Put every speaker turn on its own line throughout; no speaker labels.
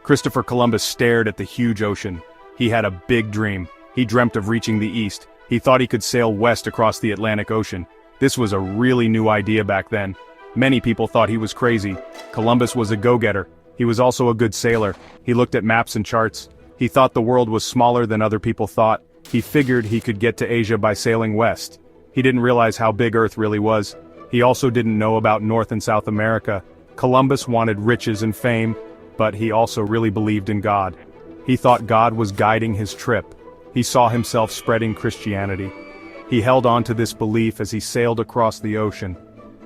Christopher Columbus stared at the huge ocean. He had a big dream. He dreamt of reaching the east. He thought he could sail west across the Atlantic Ocean. This was a really new idea back then. Many people thought he was crazy. Columbus was a go-getter. He was also a good sailor. He looked at maps and charts. He thought the world was smaller than other people thought. He figured he could get to Asia by sailing west. He didn't realize how big Earth really was. He also didn't know about North and South America. Columbus wanted riches and fame, but he also really believed in God. He thought God was guiding his trip. He saw himself spreading Christianity. He held on to this belief as he sailed across the ocean.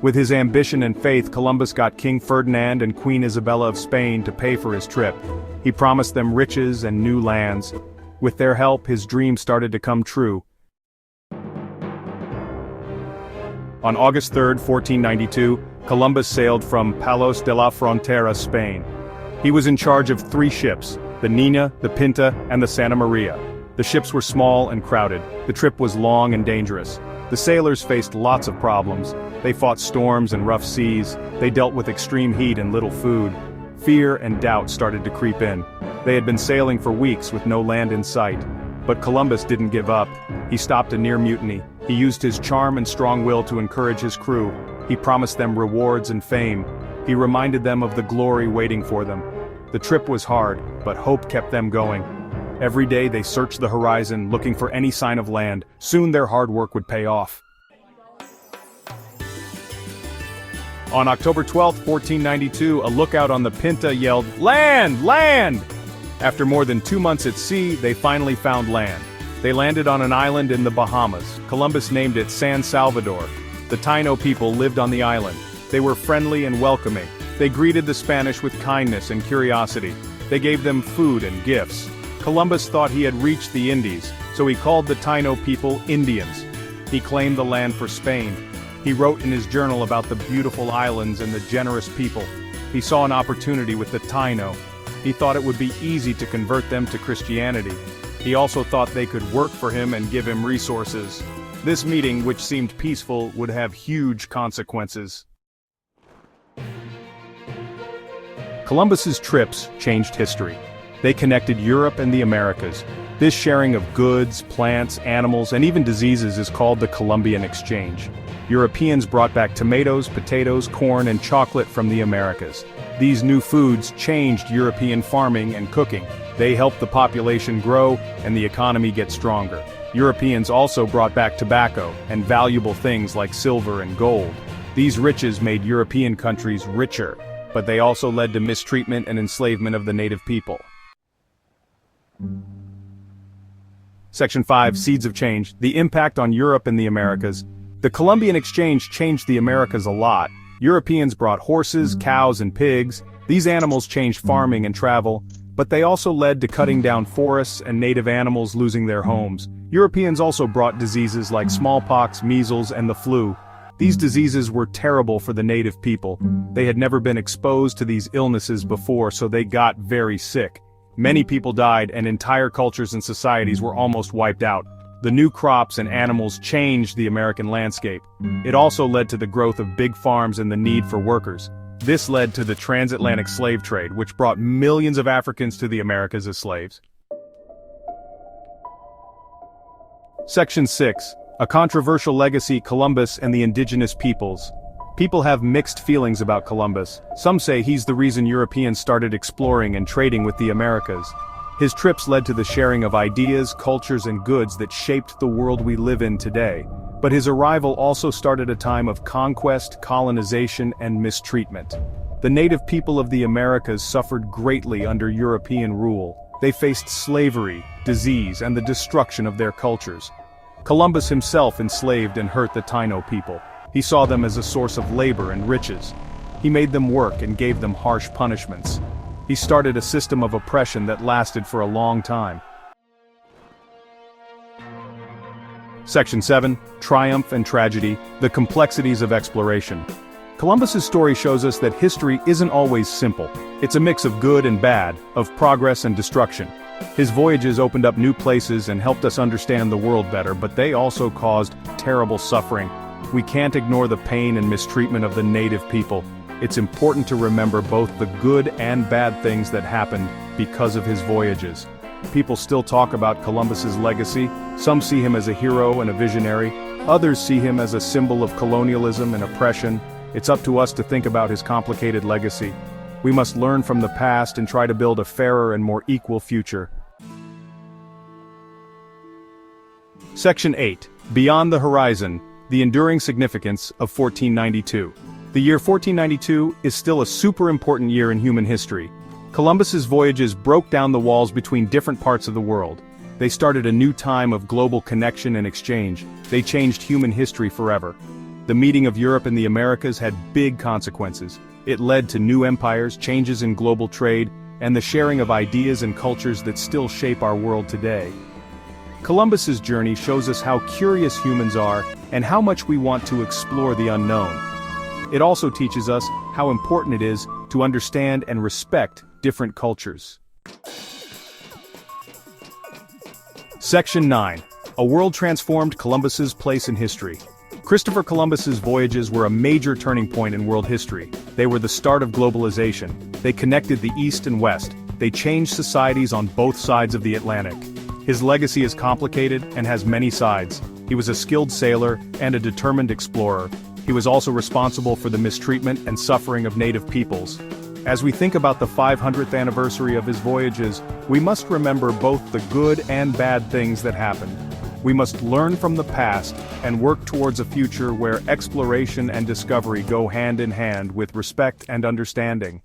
With his ambition and faith, Columbus got King Ferdinand and Queen Isabella of Spain to pay for his trip. He promised them riches and new lands. With their help, his dream started to come true. On August 3, 1492, Columbus sailed from Palos de la Frontera, Spain. He was in charge of 3 ships, the Nina, the Pinta, and the Santa Maria. The ships were small and crowded. The trip was long and dangerous. The sailors faced lots of problems. They fought storms and rough seas. They dealt with extreme heat and little food. Fear and doubt started to creep in. They had been sailing for weeks with no land in sight. But Columbus didn't give up. He stopped a near mutiny. He used his charm and strong will to encourage his crew. He promised them rewards and fame. He reminded them of the glory waiting for them. The trip was hard, but hope kept them going. Every day they searched the horizon, looking for any sign of land. Soon their hard work would pay off. On October 12, 1492, a lookout on the Pinta yelled, "Land! Land!" After more than 2 months at sea, they finally found land. They landed on an island in the Bahamas. Columbus named it San Salvador. The Taino people lived on the island. They were friendly and welcoming. They greeted the Spanish with kindness and curiosity. They gave them food and gifts. Columbus thought he had reached the Indies, so he called the Taino people Indians. He claimed the land for Spain. He wrote in his journal about the beautiful islands and the generous people. He saw an opportunity with the Taino. He thought it would be easy to convert them to Christianity. He also thought they could work for him and give him resources. This meeting, which seemed peaceful, would have huge consequences. Columbus's trips changed history. They connected Europe and the Americas. This sharing of goods, plants, animals, and even diseases is called the Columbian Exchange. Europeans brought back tomatoes, potatoes, corn, and chocolate from the Americas. These new foods changed European farming and cooking. They helped the population grow and the economy get stronger. Europeans also brought back tobacco and valuable things like silver and gold. These riches made European countries richer, but they also led to mistreatment and enslavement of the native people. Section 5, Seeds of Change, the impact on Europe and the Americas. The Columbian Exchange changed the Americas a lot. Europeans brought horses, cows, and pigs. These animals changed farming and travel, but they also led to cutting down forests and native animals losing their homes. Europeans also brought diseases like smallpox, measles, and the flu. These diseases were terrible for the native people. They had never been exposed to these illnesses before, so they got very sick. Many people died, and entire cultures and societies were almost wiped out. The new crops and animals changed the American landscape. It also led to the growth of big farms and the need for workers. This led to the transatlantic slave trade, which brought millions of Africans to the Americas as slaves. Section 6. A controversial legacy: Columbus and the indigenous peoples. People have mixed feelings about Columbus. Some say he's the reason Europeans started exploring and trading with the Americas. His trips led to the sharing of ideas, cultures, and goods that shaped the world we live in today. But his arrival also started a time of conquest, colonization, and mistreatment. The native people of the Americas suffered greatly under European rule. They faced slavery, disease, and the destruction of their cultures. Columbus himself enslaved and hurt the Taino people. He saw them as a source of labor and riches. He made them work and gave them harsh punishments. He started a system of oppression that lasted for a long time. Section 7. Triumph and Tragedy, the complexities of exploration. Columbus's story shows us that history isn't always simple. It's a mix of good and bad, of progress and destruction. His voyages opened up new places and helped us understand the world better, but they also caused terrible suffering. We can't ignore the pain and mistreatment of the native people. It's important to remember both the good and bad things that happened, because of his voyages. People still talk about Columbus's legacy. Some see him as a hero and a visionary. Others see him as a symbol of colonialism and oppression. It's up to us to think about his complicated legacy. We must learn from the past and try to build a fairer and more equal future. Section 8. Beyond the Horizon, the Enduring Significance of 1492. The year 1492 is still a super important year in human history. Columbus's voyages broke down the walls between different parts of the world. They started a new time of global connection and exchange. They changed human history forever. The meeting of Europe and the Americas had big consequences. It led to new empires, changes in global trade, and the sharing of ideas and cultures that still shape our world today. Columbus's journey shows us how curious humans are and how much we want to explore the unknown. It also teaches us how important it is to understand and respect different cultures. Section 9. A world transformed. Columbus's place in history. Christopher Columbus's voyages were a major turning point in world history. They were the start of globalization. They connected the East and West. They changed societies on both sides of the Atlantic. His legacy is complicated and has many sides. He was a skilled sailor and a determined explorer. He was also responsible for the mistreatment and suffering of native peoples. As we think about the 500th anniversary of his voyages, we must remember both the good and bad things that happened. We must learn from the past and work towards a future where exploration and discovery go hand in hand with respect and understanding.